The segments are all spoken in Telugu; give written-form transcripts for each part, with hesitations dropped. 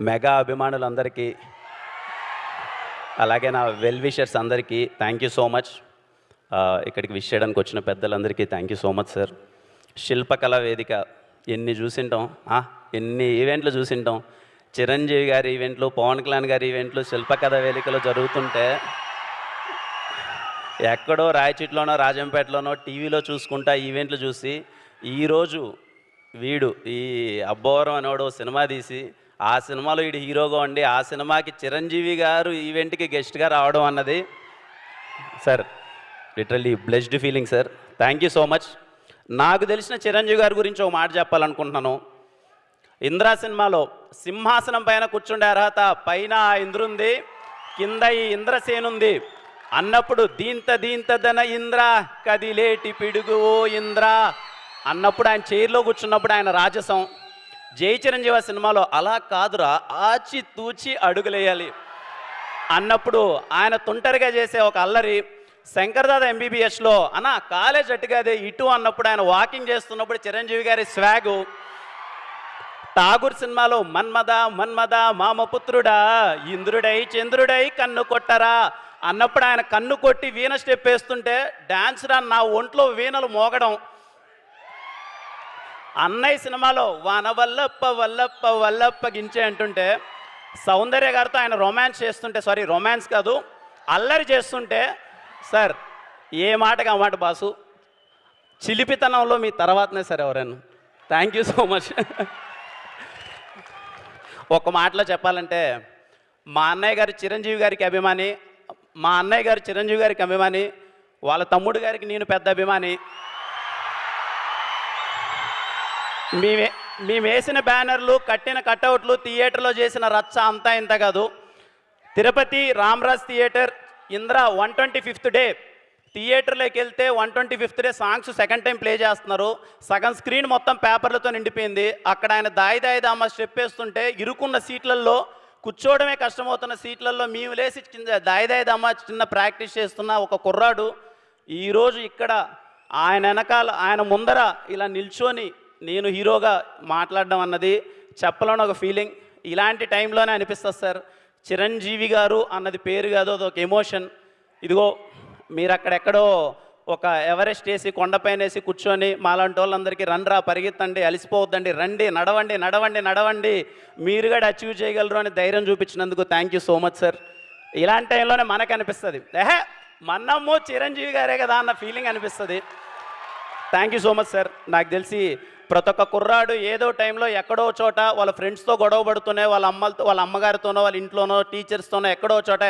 మెగా అభిమానులందరికీ, అలాగే నా వెల్ విషర్స్ అందరికీ థ్యాంక్ యూ సో మచ్. ఇక్కడికి విష్ చేయడానికి వచ్చిన పెద్దలందరికీ thank you so much sir. Shilpakala Vedika ఎన్ని చూసింటాం, ఎన్ని ఈవెంట్లు చూసింటాం. చిరంజీవి గారి ఈవెంట్లు, పవన్ కళ్యాణ్ గారి ఈవెంట్లు శిల్పకళా వేదికలో జరుగుతుంటే ఎక్కడో రాయచీట్లోనో రాజంపేటలోనో టీవీలో చూసుకుంటా ఈవెంట్లు చూసి ఈరోజు వీడు ఈ అబ్బోవరం అనేవాడు సినిమా తీసి ఆ సినిమాలో వీడు హీరోగా ఉండి ఆ సినిమాకి చిరంజీవి గారు ఈవెంట్కి గెస్ట్గా రావడం అన్నది sir literally blessed feeling sir. Thank you so much. నాకు తెలిసిన చిరంజీవి గారి గురించి ఒక మాట చెప్పాలనుకుంటున్నాను. ఇంద్రా సినిమాలో సింహాసనం పైన కూర్చుండే అర్హత పైన ఇంద్రుంది, కింద ఈ ఇంద్రసేనుంది అన్నప్పుడు దీంతదన ఇంద్ర కదిలేటి పిడుగు ఓ ఇంద్ర అన్నప్పుడు ఆయన చైర్లో కూర్చున్నప్పుడు ఆయన రాజసం. జై చిరంజీవి సినిమాలో అలా కాదురా ఆచి తూచి అడుగులేయాలి అన్నప్పుడు ఆయన తుంటరిగా చేసే ఒక అల్లరి. శంకర్దాద ఎంబీబీఎస్లో అన్న కాలేజ్ అట్టుగాదే ఇటు అన్నప్పుడు ఆయన వాకింగ్ చేస్తున్నప్పుడు చిరంజీవి గారి స్వాగు. ఠాగూర్ సినిమాలో మన్మద మన్మద మామపుత్రుడా ఇంద్రుడై చంద్రుడై కన్ను కొట్టరా అన్నప్పుడు ఆయన కన్ను కొట్టి వీణ స్టెప్ వేస్తుంటే డాన్స్ రా నా ఒంట్లో వీణలు మోగడం. అన్నయ్య సినిమాలో వాన వల్లప్ప వల్లప్ప వల్లప్ప గించే అంటుంటే సౌందర్య గారితో ఆయన రొమాన్స్ చేస్తుంటే, సారీ రొమాన్స్ కాదు అల్లరి చేస్తుంటే, సార్ ఏ మాటగా మాట బాసు, చిలిపితనంలో మీ తర్వాతనే సార్ ఎవరైనా. Thank you so much. ఒక మాటలో చెప్పాలంటే మా అన్నయ్య గారు చిరంజీవి గారికి అభిమాని, మా అన్నయ్య గారు చిరంజీవి గారికి అభిమాని, వాళ్ళ తమ్ముడు గారికి నేను పెద్ద అభిమాని. మేము వేసిన బ్యానర్లు, కట్టిన కట్అవుట్లు, థియేటర్లో చేసిన రచ్చ అంతా ఇంత కాదు. Tirupati Ramaraj theatre Indra 125th day థియేటర్లోకి వెళ్తే 125th day songs second time play చేస్తున్నారు. సగం స్క్రీన్ మొత్తం పేపర్లతో నిండిపోయింది. అక్కడ ఆయన దాయి దాయి దామ స్టెప్ వేస్తుంటే ఇరుకున్న సీట్లలో కూర్చోవడమే కష్టమవుతున్న సీట్లలో మేము లేసి దాయి దాయి దామ చిన్న ప్రాక్టీస్ చేస్తున్న ఒక కుర్రాడు ఈరోజు ఇక్కడ ఆయన వెనకాల ఆయన ముందర ఇలా నిల్చొని నేను హీరోగా మాట్లాడడం అన్నది చెప్పలేని ఒక ఫీలింగ్. ఇలాంటి టైంలోనే అనిపిస్తుంది సార్ చిరంజీవి గారు అన్నది పేరు కాదు, అదొక ఎమోషన్. ఇదిగో మీరు అక్కడెక్కడో ఒక ఎవరెస్ట్ వేసి కొండపైన వేసి కూర్చొని మాలాంటి వాళ్ళందరికీ రండ్రా పరిగెత్తండి అలసిపోవద్దండి రండి నడవండి నడవండి నడవండి మీరు కూడా అచీవ్ చేయగలరు అని ధైర్యం చూపించినందుకు thank you so much sir. ఇలాంటి టైంలోనే మనకు అనిపిస్తుంది మన్నమ్ము చిరంజీవి గారే కదా అన్న ఫీలింగ్ అనిపిస్తుంది. Thank you so much sir. నాకు తెలిసి ప్రతి ఒక్క కుర్రాడు ఏదో టైంలో ఎక్కడో చోట వాళ్ళ ఫ్రెండ్స్తో గొడవ పడుతూనే వాళ్ళ అమ్మలతో వాళ్ళ అమ్మగారితోనో వాళ్ళ ఇంట్లోనో టీచర్స్తోనో ఎక్కడో చోట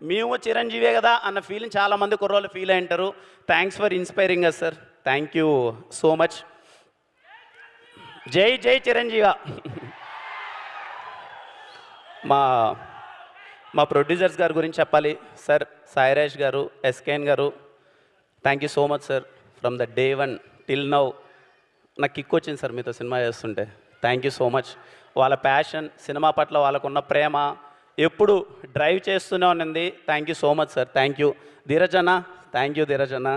మేము చిరంజీవే కదా అన్న ఫీలింగ్ చాలామంది కుర్రోళ్ళు ఫీల్ అయి ఉంటారు. Thanks for inspiring us sir. Thank you so much. జై జై చిరంజీవ. మా ప్రొడ్యూసర్స్ గారి గురించి చెప్పాలి సార్. సాయిరాజ్ గారు, ఎస్కేన్ గారు, thank you so much sir. From the day 1 till now నాకు కిక్ వచ్చింది సార్ మీతో సినిమా చేస్తుంటే. Thank you so much. వాళ్ళ ప్యాషన్, సినిమా పట్ల వాళ్ళకున్న ప్రేమ ఎప్పుడు డ్రైవ్ చేస్తూనే ఉన్నది. Thank you so much sir. Thank you Dheeraj అన్న. థ్యాంక్ యూ ధీరజ్ అన్న.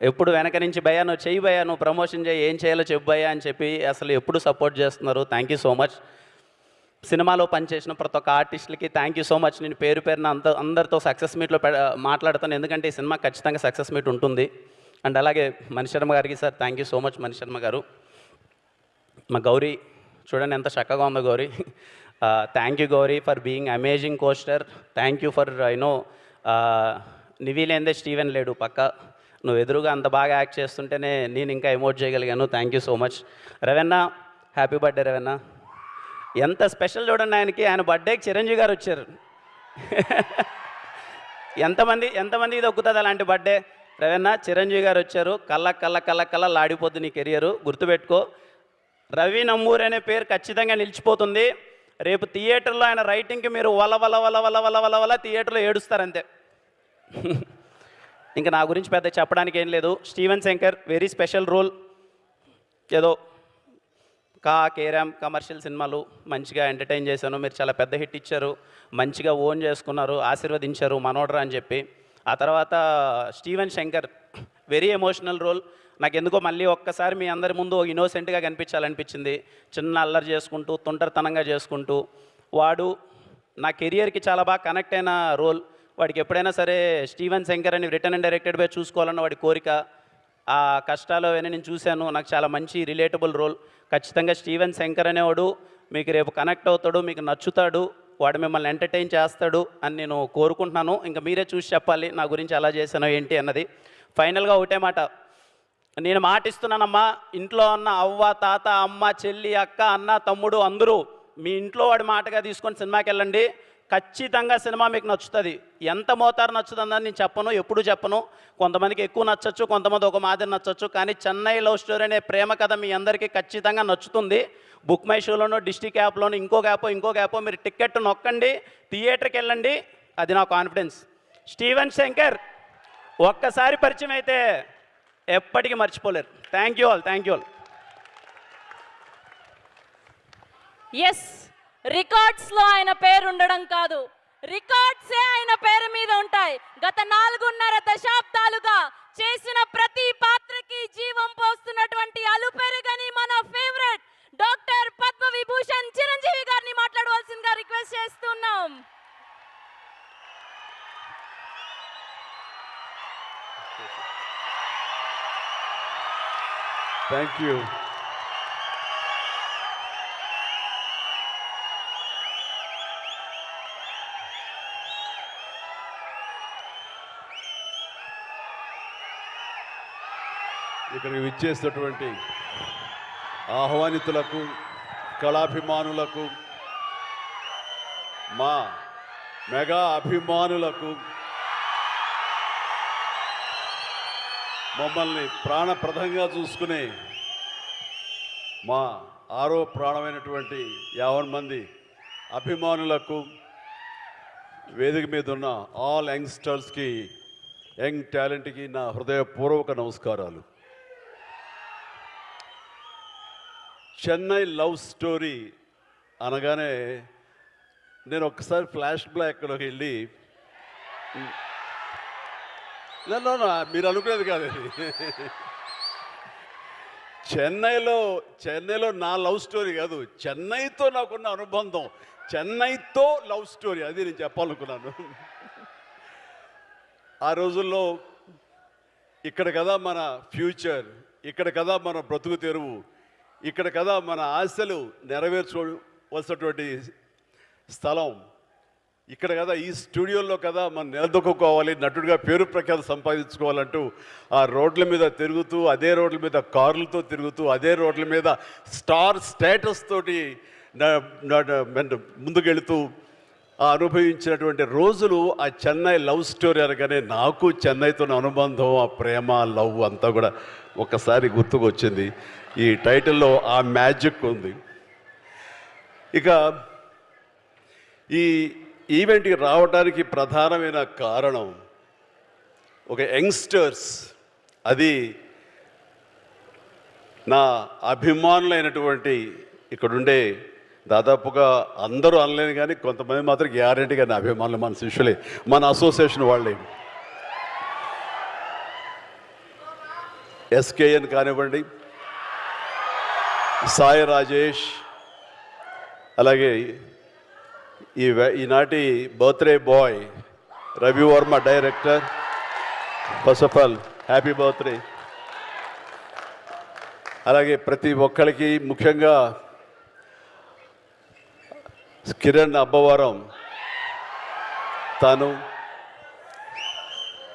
ఎప్పుడు వెనక నుంచి భయ్యా నువ్వు చెయ్యి భయ్యా, నువ్వు ప్రమోషన్ చేయి, ఏం చేయాలో చెప్పు భయ్యా అని చెప్పి అసలు ఎప్పుడు సపోర్ట్ చేస్తున్నారు. Thank you so much. సినిమాలో పనిచేసిన ప్రతి ఒక్క ఆర్టిస్టులకి థ్యాంక్ యూ సో మచ్. నేను పేరు పేరున అందరితో సక్సెస్ మీట్లో మాట్లాడతాను, ఎందుకంటే ఈ సినిమా ఖచ్చితంగా సక్సెస్ మీట్ ఉంటుంది. అండ్ అలాగే మణిశర్మ గారికి sir thank you so much. Mani Sharma గారు, మా గౌరీ చూడండి ఎంత చక్కగా ఉందో Gowri. Thank you Gowri for being amazing costar. Thank you for you know నివిలేందే స్టీవెన్ లేడు పక్క, నువ్వు ఎదురుగా అంత బాగా యాక్ట్ చేస్తుంటేనే నేను ఇంకా ఎమోట్ చేయగలిగాను. Thank you so much. Ravanna happy birthday Ravanna. ఎంత స్పెషల్ చూడండి ఆయనకి, ఆయన బర్త్డేకి చిరంజీవి గారు వచ్చారు. ఎంతమంది ఇది ఒక్కుతుంది అలాంటి బర్త్డే. రవెన్న చిరంజీవి గారు వచ్చారు, కళ్ళ లాడిపోద్ది నీ కెరియరు. గుర్తుపెట్టుకో, రవి నమ్మూరి అనే పేరు ఖచ్చితంగా నిలిచిపోతుంది. రేపు థియేటర్లో ఆయన రైటింగ్కి మీరు వల వల వల వల వల వల వల థియేటర్లో ఏడుస్తారంతే. ఇంకా నా గురించి పెద్ద చెప్పడానికి ఏం లేదు. Steven Shankar very special role. ఏదో కేరామ్ కమర్షియల్ సినిమాలు మంచిగా ఎంటర్టైన్ చేశాను, మీరు చాలా పెద్ద హిట్ ఇచ్చారు, మంచిగా ఓన్ చేసుకున్నారు, ఆశీర్వదించారు మనోడరా అని చెప్పి. ఆ తర్వాత Steven Shankar very emotional role. నాకు ఎందుకో మళ్ళీ ఒక్కసారి మీ అందరి ముందు ఇన్నోసెంట్గా కనిపించాలనిపించింది. చిన్న అల్లరి చేసుకుంటూ తుంటరితనంగా చేసుకుంటూ వాడు నా కెరియర్కి చాలా బాగా కనెక్ట్ అయిన రోల్. వాడికి ఎప్పుడైనా సరే స్టీవెన్ శంకర్ అని రిటర్న్ అండ్ డైరెక్టెడ్ బై చూసుకోవాలన్న వాడి కోరిక, ఆ కష్టాలు అవన్నీ నేను చూశాను. నాకు చాలా మంచి రిలేటబుల్ రోల్. ఖచ్చితంగా స్టీవెన్ శంకర్ అనేవాడు మీకు రేపు కనెక్ట్ అవుతాడు, మీకు నచ్చుతాడు, వాడు మిమ్మల్ని ఎంటర్టైన్ చేస్తాడు అని నేను కోరుకుంటున్నాను. ఇంకా మీరే చూసి చెప్పాలి నా గురించి ఎలా చేశానో ఏంటి అన్నది. ఫైనల్గా ఒకటే మాట, నేను మాటిస్తున్నానమ్మా, ఇంట్లో ఉన్న అవ్వ, తాత, అమ్మ, చెల్లి, అక్క, అన్న, తమ్ముడు అందరూ మీ ఇంట్లో వాడి మాటగా తీసుకొని సినిమాకి వెళ్ళండి. ఖచ్చితంగా సినిమా మీకు నచ్చుతుంది. ఎంత మోతారు నచ్చుతుందని నేను చెప్పను, ఎప్పుడు చెప్పను. కొంతమందికి ఎక్కువ నచ్చచ్చు, కొంతమంది ఒక మాదిరి నచ్చచ్చు. కానీ చెన్నై లవ్ స్టోరీ అనే ప్రేమ కథ మీ అందరికీ ఖచ్చితంగా నచ్చుతుంది. బుక్ మై షోలోనో, డిస్ట్రిక్ట్ యాప్లోనో, ఇంకో యాప్ మీరు టికెట్ నొక్కండి, థియేటర్కి వెళ్ళండి. అది నా కాన్ఫిడెన్స్. స్టీవెన్ శంకర్ ఒక్కసారి పరిచయం అయితే ఎప్పటికీ మర్చిపోలేరు. Thank you all. ఎస్, రికార్డ్స్లో ఆయన పేరు ఉండడం కాదు, రికార్డ్సే ఆయన పేరు మీద ఉంటాయి. గత 4.5 దశాబ్దాలుగా చేసిన ప్రతి పాత్రకి జీవం పోస్తున్నటువంటి అలుపెరుగని మన ఫేవరెట్ డాక్టర్ పద్మ విభూషణ్ చిరంజీవి గారిని మాట్లాడవలసిందిగా రిక్వెస్ట్ చేస్తున్నాం. Thank you. ఇక్కడికి విచ్చేసినటువంటి ఆహ్వానితులకు, కళాభిమానులకు, మా మెగా అభిమానులకు, మమ్మల్ని ప్రాణప్రదంగా చూసుకునే మా ఆరో ప్రాణమైనటువంటి 50 మంది అభిమానులకు, వేదిక మీద ఉన్న ఆల్ యంగ్స్టర్స్కి, యంగ్ టాలెంట్కి నా హృదయపూర్వక నమస్కారాలు. చెన్నై లవ్ స్టోరీ అనగానే నేను ఒక్కసారి ఫ్లాష్ బ్యాక్లోకి వెళ్ళి, మీరు అనుకునేది కాదు, చెన్నైలో నా లవ్ స్టోరీ కాదు, చెన్నైతో నాకున్న అనుబంధం, చెన్నైతో లవ్ స్టోరీ, అది నేను చెప్పాలనుకున్నాను. ఆ రోజుల్లో ఇక్కడ కదా మన ఫ్యూచర్, ఇక్కడ కదా మన బ్రతుకు తెరువు, ఇక్కడ కదా మన ఆశలు నెరవేర్చవలసినటువంటి స్థలం, ఇక్కడ కదా ఈ స్టూడియోలో కదా మనం నిలదొక్కుకోవాలి, నటుడిగా పేరు ప్రఖ్యాతి సంపాదించుకోవాలంటూ ఆ రోడ్ల మీద తిరుగుతూ, అదే రోడ్ల మీద కార్లతో తిరుగుతూ, అదే రోడ్ల మీద స్టార్ స్టేటస్ తోటి ముందుకెళ్తూ అనుభవించినటువంటి రోజులు ఆ చెన్నై లవ్ స్టోరీ అనగానే నాకు చెన్నైతో అనుబంధం, ఆ ప్రేమ, లవ్ అంతా కూడా ఒక్కసారి గుర్తుకొచ్చింది. ఈ టైటిల్లో ఆ మ్యాజిక్ ఉంది. ఇక ఈ ఈవెంట్కి రావడానికి ప్రధానమైన కారణం ఒక యంగ్స్టర్స్, అది నా అభిమానులైనటువంటి ఇక్కడుండే దాదాపుగా అందరూ అనలేను కానీ కొంతమంది మాత్రం గ్యారెంటీగా నా అభిమానులు, మన శిష్యులే, మన అసోసియేషన్ వాళ్ళే. ఎస్కేఎన్ కానివ్వండి, సాయి రాజేష్, అలాగే ఈనాటి birthday boy Ravi Varma director, first of all happy birthday. అలాగే ప్రతి ఒక్కరికి, ముఖ్యంగా కిరణ్ అబ్బవరం, తాను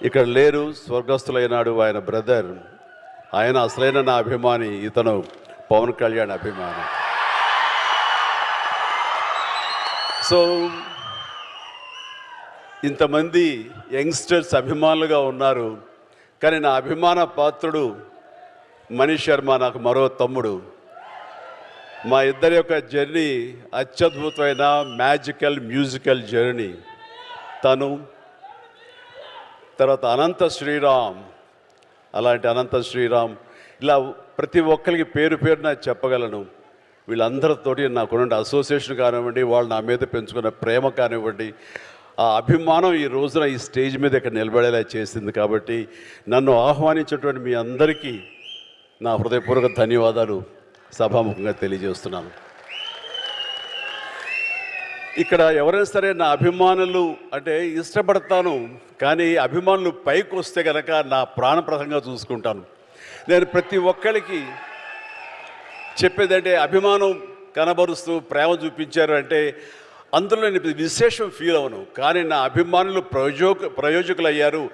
ఇక్కడ లేరు, స్వర్గస్థులైనాడు, ఆయన బ్రదర్, ఆయన అసలైన నా అభిమాని, ఇతను పవన్ కళ్యాణ్ అభిమాని. సో ఇంతమంది యంగ్స్టర్స్ అభిమానులుగా ఉన్నారు. కానీ నా అభిమాన పాత్రుడు మనీష్ శర్మ, నాకు మరో తమ్ముడు. మా ఇద్దరి యొక్క జర్నీ అత్యద్భుతమైన మ్యాజికల్ మ్యూజికల్ జర్నీ. తను తర్వాత అనంత శ్రీరామ్, అలాంటి అనంత శ్రీరామ్, ఇలా ప్రతి ఒక్కరికి పేరు పేరున చెప్పగలను. వీళ్ళందరితోటి నాకున్న అసోసియేషన్ కానివ్వండి, వాళ్ళు నా మీద పెంచుకున్న ప్రేమ కానివ్వండి, ఆ అభిమానం ఈ రోజున ఈ స్టేజ్ మీద ఇక్కడ నిలబడేలా చేసింది. కాబట్టి నన్ను ఆహ్వానించినటువంటి మీ అందరికీ నా హృదయపూర్వక ధన్యవాదాలు సభాముఖంగా తెలియజేస్తున్నాను. ఇక్కడ ఎవరైనా సరే నా అభిమానులు అంటే ఇష్టపడతాను, కానీ అభిమానులు పైకి వస్తే కనుక నా ప్రాణప్రదంగా చూసుకుంటాను. నేను ప్రతి ఒక్కరికి చెప్పేదంటే అభిమానం కనబరుస్తూ ప్రేమ చూపించారు అంటే అందులో నేను విశేషం ఫీల్ అవను, కానీ నా అభిమానులు ప్రయోజకులు అయ్యారు.